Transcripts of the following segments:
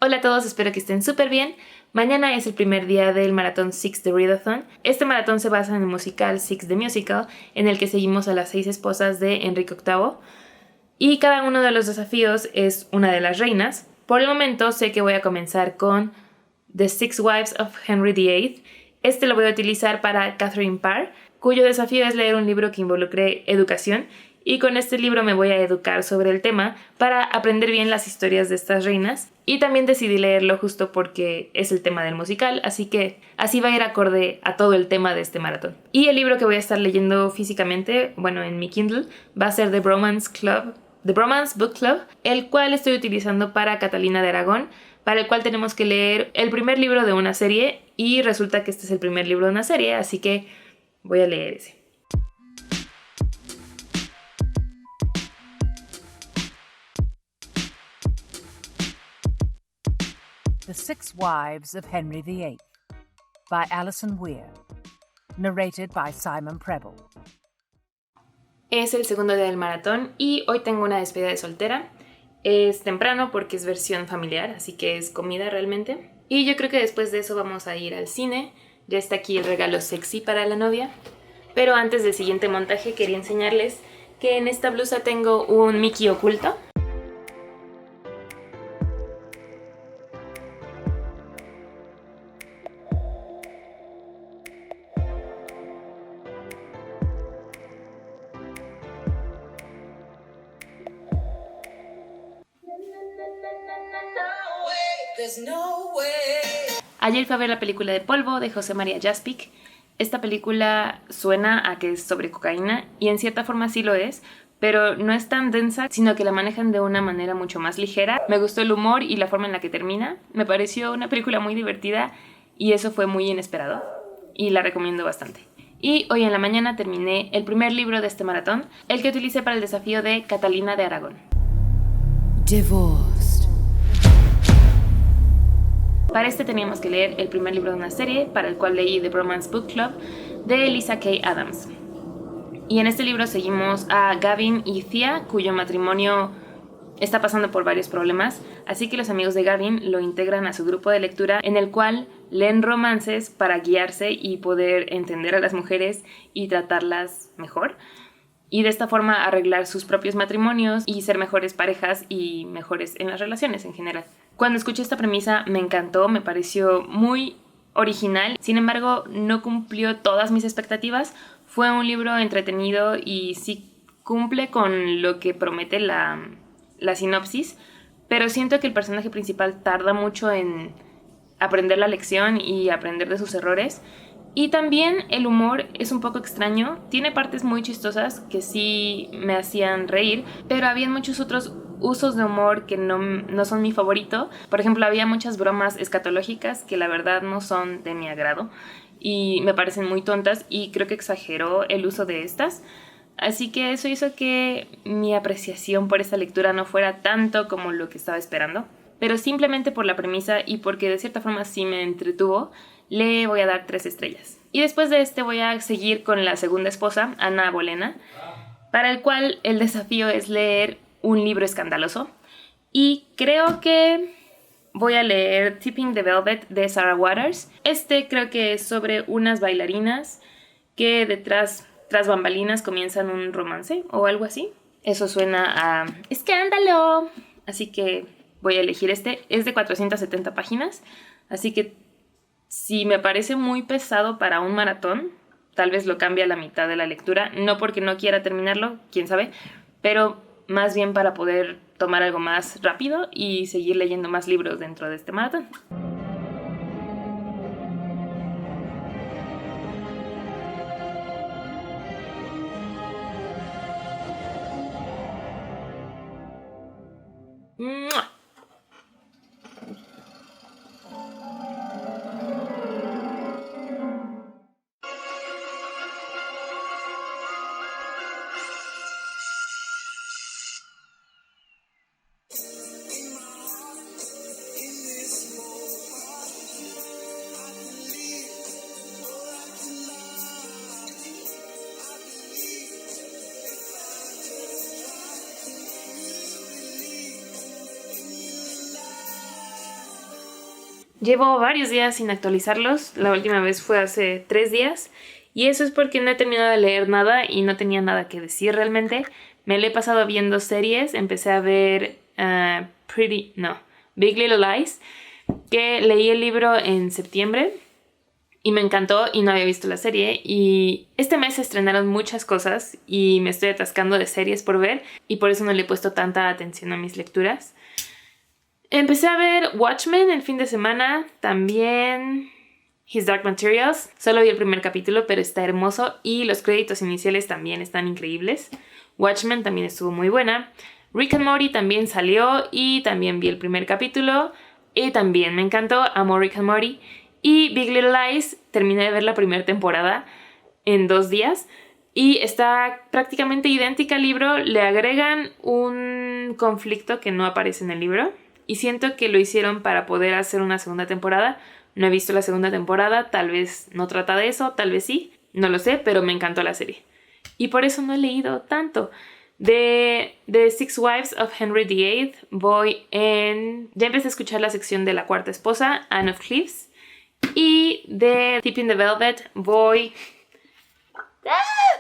Hola a todos, espero que estén súper bien. Mañana es el primer día del maratón Six de Readathon. Este maratón se basa en el musical Six the Musical, en el que seguimos a las 6 esposas de Enrique VIII. Y cada uno de los desafíos es una de las reinas. Por el momento sé que voy a comenzar con The Six Wives of Henry VIII. Este lo voy a utilizar para Catherine Parr, cuyo desafío es leer un libro que involucre educación. Y con este libro me voy a educar sobre el tema para aprender bien las historias de estas reinas. Y también decidí leerlo justo porque es el tema del musical, así que así va a ir acorde a todo el tema de este maratón. Y el libro que voy a estar leyendo físicamente, bueno, en mi Kindle, va a ser The Bromance Book Club, el cual estoy utilizando para Catalina de Aragón, para el cual tenemos que leer el primer libro de una serie, y resulta que este es el primer libro de una serie, así que voy a leer ese. The Six Wives of Henry VIII by Alison Weir, narrated by Simon Preble. Es el segundo día del maratón y hoy tengo una despedida de soltera. Es temprano porque es versión familiar, así que es comida realmente. Y yo creo que después de eso vamos a ir al cine. Ya está aquí el regalo sexy para la novia. Pero antes del siguiente montaje quería enseñarles que en esta blusa tengo un Mickey oculto. Ayer fui a ver la película de Polvo de José María Jaspic. Esta película suena a que es sobre cocaína y en cierta forma sí lo es, pero no es tan densa, sino que la manejan de una manera mucho más ligera. Me gustó el humor y la forma en la que termina. Me pareció una película muy divertida y eso fue muy inesperado y la recomiendo bastante. Y hoy en la mañana terminé el primer libro de este maratón, el que utilicé para el desafío de Catalina de Aragón. Divorced. Para este teníamos que leer el primer libro de una serie, para el cual leí The Bromance Book Club de Lisa K. Adams. Y en este libro seguimos a Gavin y Thea, cuyo matrimonio está pasando por varios problemas, así que los amigos de Gavin lo integran a su grupo de lectura, en el cual leen romances para guiarse y poder entender a las mujeres y tratarlas mejor, y de esta forma arreglar sus propios matrimonios y ser mejores parejas y mejores en las relaciones en general. Cuando escuché esta premisa me encantó, me pareció muy original, sin embargo no cumplió todas mis expectativas. Fue un libro entretenido y sí cumple con lo que promete la sinopsis, pero siento que el personaje principal tarda mucho en aprender la lección y aprender de sus errores. Y también el humor es un poco extraño, tiene partes muy chistosas que sí me hacían reír, pero había muchos otros usos de humor que no son mi favorito. Por ejemplo, había muchas bromas escatológicas que la verdad no son de mi agrado y me parecen muy tontas, y creo que exageró el uso de estas. Así que eso hizo que mi apreciación por esta lectura no fuera tanto como lo que estaba esperando. Pero simplemente por la premisa y porque de cierta forma sí me entretuvo, le voy a dar 3 estrellas. Y después de este voy a seguir con la segunda esposa, Ana Bolena, para el cual el desafío es leer un libro escandaloso. Y creo que voy a leer Tipping the Velvet de Sarah Waters. Este creo que es sobre unas bailarinas que tras bambalinas comienzan un romance o algo así. Eso suena a escándalo. Así que voy a elegir este. Es de 470 páginas. Así que si me parece muy pesado para un maratón, tal vez lo cambie a la mitad de la lectura. No porque no quiera terminarlo, quién sabe, pero más bien para poder tomar algo más rápido y seguir leyendo más libros dentro de este maratón. ¡Mua! Llevo varios días sin actualizarlos, la última vez fue hace 3 días y eso es porque no he terminado de leer nada y no tenía nada que decir realmente. Me lo he pasado viendo series, empecé a ver Big Little Lies, que leí el libro en septiembre y me encantó y no había visto la serie, y este mes se estrenaron muchas cosas y me estoy atascando de series por ver y por eso no le he puesto tanta atención a mis lecturas. Empecé a ver Watchmen el fin de semana, también His Dark Materials. Solo vi el primer capítulo, pero está hermoso y los créditos iniciales también están increíbles. Watchmen también estuvo muy buena. Rick and Morty también salió y también vi el primer capítulo y también me encantó, amo Rick and Morty. Y Big Little Lies, terminé de ver la primera temporada en 2 días y está prácticamente idéntica al libro. Le agregan un conflicto que no aparece en el libro y siento que lo hicieron para poder hacer una segunda temporada. No he visto la segunda temporada, tal vez no trata de eso, tal vez sí, no lo sé, pero me encantó la serie. Y por eso no he leído tanto. De The Six Wives of Henry VIII ya empecé a escuchar la sección de La Cuarta Esposa, Anne of Cleves. Y de Tipping the Velvet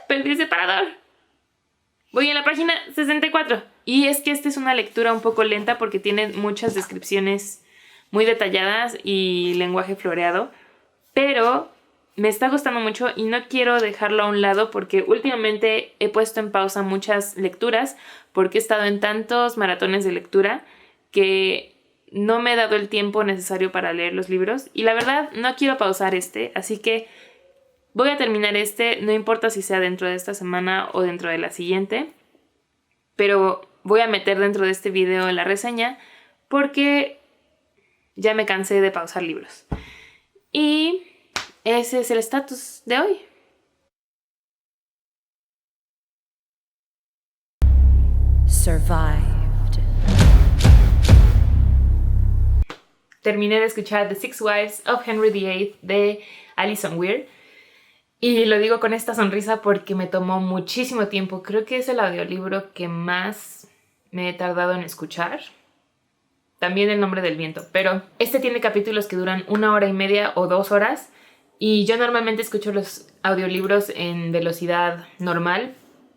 perdí el separador. Voy en la página 64. Y es que esta es una lectura un poco lenta porque tiene muchas descripciones muy detalladas y lenguaje floreado. Pero me está gustando mucho y no quiero dejarlo a un lado porque últimamente he puesto en pausa muchas lecturas porque he estado en tantos maratones de lectura que no me he dado el tiempo necesario para leer los libros. Y la verdad no quiero pausar así que voy a terminar no importa si sea dentro de esta semana o dentro de la siguiente. Pero voy a meter dentro de este video la reseña porque ya me cansé de pausar libros. Y ese es el estatus de hoy. Survived. Terminé de escuchar The Six Wives of Henry VIII de Alison Weir. Y lo digo con esta sonrisa porque me tomó muchísimo tiempo. Creo que es el audiolibro que más me he tardado en escuchar. También El Nombre del Viento. Pero este tiene capítulos que duran 1 hora y media o 2 horas. Y yo normalmente escucho los audiolibros en velocidad normal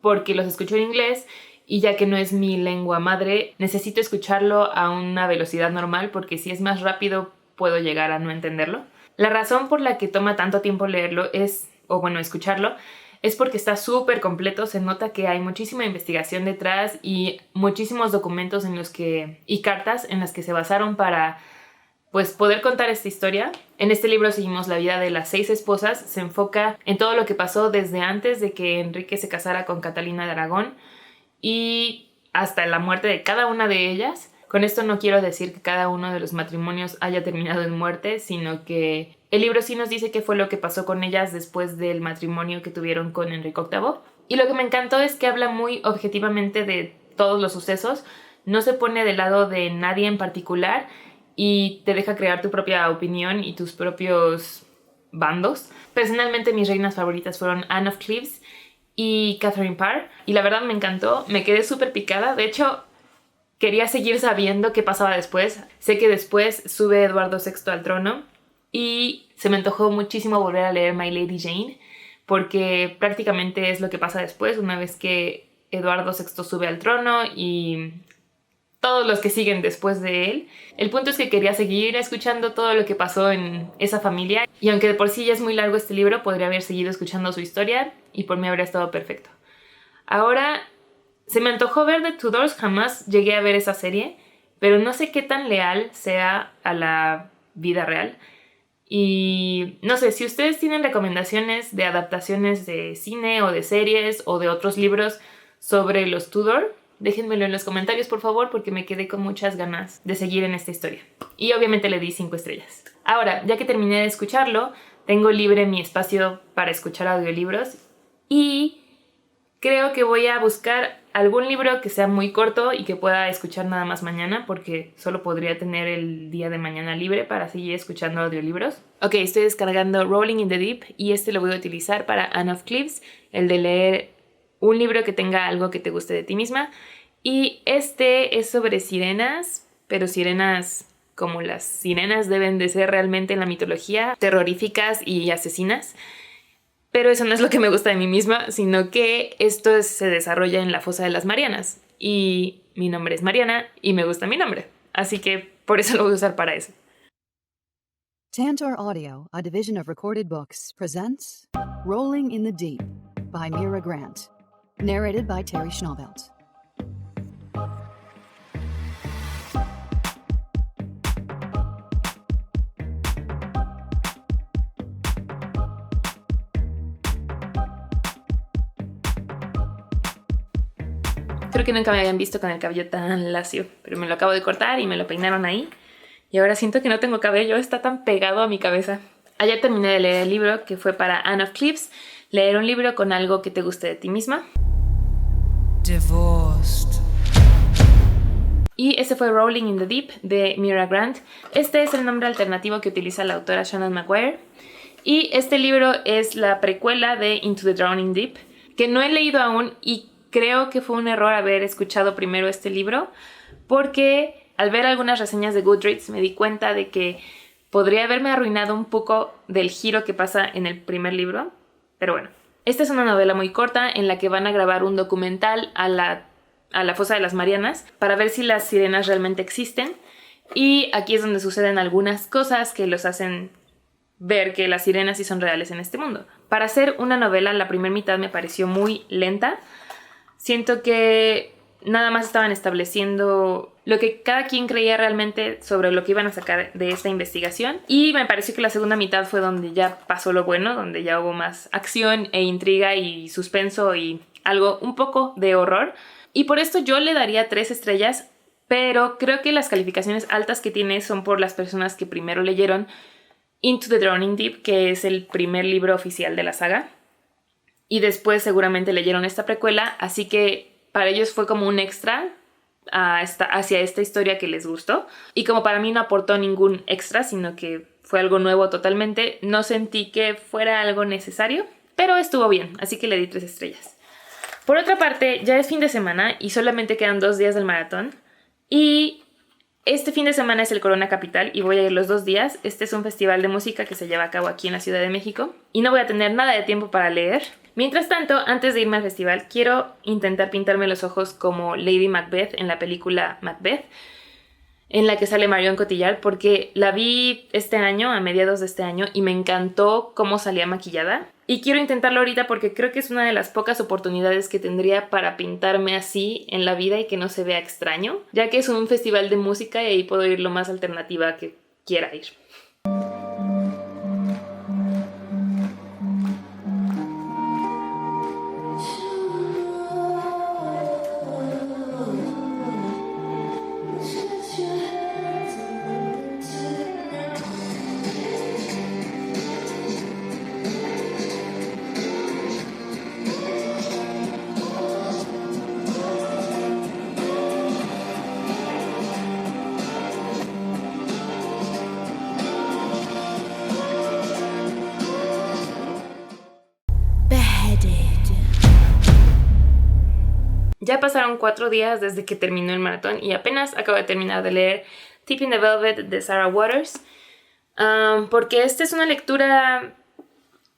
porque los escucho en inglés. Y ya que no es mi lengua madre, necesito escucharlo a una velocidad normal porque si es más rápido puedo llegar a no entenderlo. La razón por la que toma tanto tiempo leerlo escucharlo, es porque está súper completo. Se nota que hay muchísima investigación detrás y muchísimos documentos y cartas en las que se basaron para poder contar esta historia. En este libro seguimos la vida de las 6 esposas. Se enfoca en todo lo que pasó desde antes de que Enrique se casara con Catalina de Aragón y hasta la muerte de cada una de ellas. Con esto no quiero decir que cada uno de los matrimonios haya terminado en muerte, sino que el libro sí nos dice qué fue lo que pasó con ellas después del matrimonio que tuvieron con Enrique VIII. Y lo que me encantó es que habla muy objetivamente de todos los sucesos, no se pone del lado de nadie en particular y te deja crear tu propia opinión y tus propios bandos. Personalmente mis reinas favoritas fueron Anne of Cleves y Catherine Parr, y la verdad me encantó, me quedé súper picada. De hecho, quería seguir sabiendo qué pasaba después. Sé que después sube Eduardo VI al trono y se me antojó muchísimo volver a leer My Lady Jane porque prácticamente es lo que pasa después, una vez que Eduardo VI sube al trono y todos los que siguen después de él. El punto es que quería seguir escuchando todo lo que pasó en esa familia y aunque de por sí ya es muy largo este libro, podría haber seguido escuchando su historia y por mí habría estado perfecto. Ahora se me antojó ver The Tudors, jamás llegué a ver esa serie, pero no sé qué tan leal sea a la vida real. Y no sé, si ustedes tienen recomendaciones de adaptaciones de cine o de series o de otros libros sobre los Tudor, déjenmelo en los comentarios por favor porque me quedé con muchas ganas de seguir en esta historia. Y obviamente le di 5 estrellas. Ahora, ya que terminé de escucharlo, tengo libre mi espacio para escuchar audiolibros y creo que voy a buscar algún libro que sea muy corto y que pueda escuchar nada más mañana porque solo podría tener el día de mañana libre para seguir escuchando audiolibros. Ok, estoy descargando Rolling in the Deep y lo voy a utilizar para Anne of Cleves, el de leer un libro que tenga algo que te guste de ti misma. Y este es sobre sirenas, pero sirenas como las sirenas deben de ser realmente en la mitología, terroríficas y asesinas. Pero eso no es lo que me gusta de mí misma, sino que esto se desarrolla en la Fosa de las Marianas. Y mi nombre es Mariana y me gusta mi nombre. Así que por eso lo voy a usar para eso. Tantor Audio, a division of Recorded Books, presents Rolling in the Deep by Mira Grant, narrated by Terry Schnaubelt. Creo que nunca me habían visto con el cabello tan lacio, pero me lo acabo de cortar y me lo peinaron ahí. Y ahora siento que no tengo cabello, está tan pegado a mi cabeza. Ayer terminé de leer el libro que fue para Anne of Cleves, leer un libro con algo que te guste de ti misma. Divorced. Y ese fue Rolling in the Deep de Mira Grant. Este es el nombre alternativo que utiliza la autora Shannon Maguire. Y este libro es la precuela de Into the Drowning Deep, que no he leído aún y creo que fue un error haber escuchado primero este libro, porque al ver algunas reseñas de Goodreads me di cuenta de que podría haberme arruinado un poco del giro que pasa en el primer libro. Pero bueno, esta es una novela muy corta en la que van a grabar un documental a la Fosa de las Marianas para ver si las sirenas realmente existen. Y aquí es donde suceden algunas cosas que los hacen ver que las sirenas sí son reales en este mundo. Para hacer una novela, la primera mitad me pareció muy lenta. Siento que nada más estaban estableciendo lo que cada quien creía realmente sobre lo que iban a sacar de esta investigación. Y me pareció que la segunda mitad fue donde ya pasó lo bueno, donde ya hubo más acción e intriga y suspenso y algo un poco de horror. Y por esto yo le daría 3 estrellas, pero creo que las calificaciones altas que tiene son por las personas que primero leyeron Into the Drowning Deep, que es el primer libro oficial de la saga. Y después seguramente leyeron esta precuela, así que para ellos fue como un extra hacia esta historia que les gustó. Y como para mí no aportó ningún extra, sino que fue algo nuevo totalmente, no sentí que fuera algo necesario, pero estuvo bien, así que le di 3 estrellas. Por otra parte, ya es fin de semana y solamente quedan 2 días del maratón. Y este fin de semana es el Corona Capital y voy a ir los 2 días. Este es un festival de música que se lleva a cabo aquí en la Ciudad de México y no voy a tener nada de tiempo para leer. Mientras tanto, antes de irme al festival, quiero intentar pintarme los ojos como Lady Macbeth en la película Macbeth, en la que sale Marion Cotillard, porque la vi este año, a mediados de este año, y me encantó cómo salía maquillada. Y quiero intentarlo ahorita porque creo que es una de las pocas oportunidades que tendría para pintarme así en la vida y que no se vea extraño, ya que es un festival de música y ahí puedo ir lo más alternativa que quiera ir. Ya pasaron 4 días desde que terminó el maratón y apenas acabo de terminar de leer Tipping the Velvet de Sarah Waters, porque esta es una lectura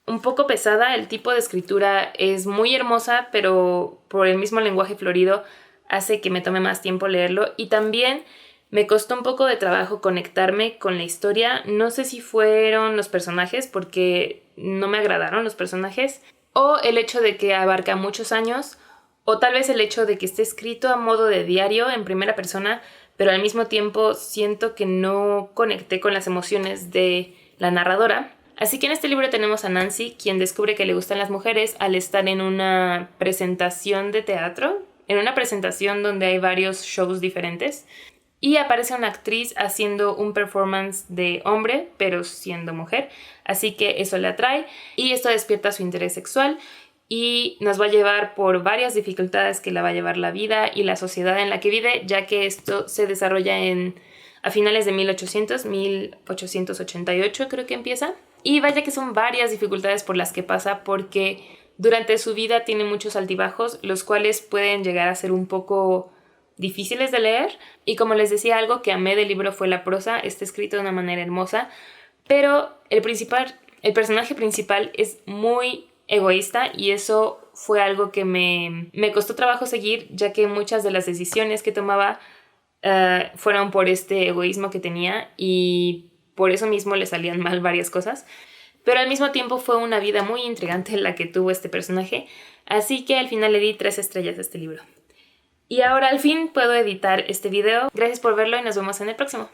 un poco pesada. El tipo de escritura es muy hermosa, pero por el mismo lenguaje florido hace que me tome más tiempo leerlo, y también me costó un poco de trabajo conectarme con la historia. No sé si fueron los personajes, porque no me agradaron los personajes, o el hecho de que abarca muchos años, o tal vez el hecho de que esté escrito a modo de diario en primera persona, pero al mismo tiempo siento que no conecté con las emociones de la narradora. Así que en este libro tenemos a Nancy, quien descubre que le gustan las mujeres al estar en una presentación de teatro, en una presentación donde hay varios shows diferentes, y aparece una actriz haciendo un performance de hombre, pero siendo mujer, así que eso le atrae y esto despierta su interés sexual. Y nos va a llevar por varias dificultades que la va a llevar la vida y la sociedad en la que vive, ya que esto se desarrolla a finales de 1888 creo que empieza. Y vaya que son varias dificultades por las que pasa, porque durante su vida tiene muchos altibajos, los cuales pueden llegar a ser un poco difíciles de leer. Y como les decía, algo que amé del libro fue la prosa. Está escrito de una manera hermosa, pero el personaje principal es muy egoísta y eso fue algo que me costó trabajo seguir, ya que muchas de las decisiones que tomaba fueron por este egoísmo que tenía y por eso mismo le salían mal varias cosas. Pero al mismo tiempo fue una vida muy intrigante la que tuvo este personaje, así que al final le di 3 estrellas a este libro. Y ahora al fin puedo editar este video. Gracias por verlo y nos vemos en el próximo.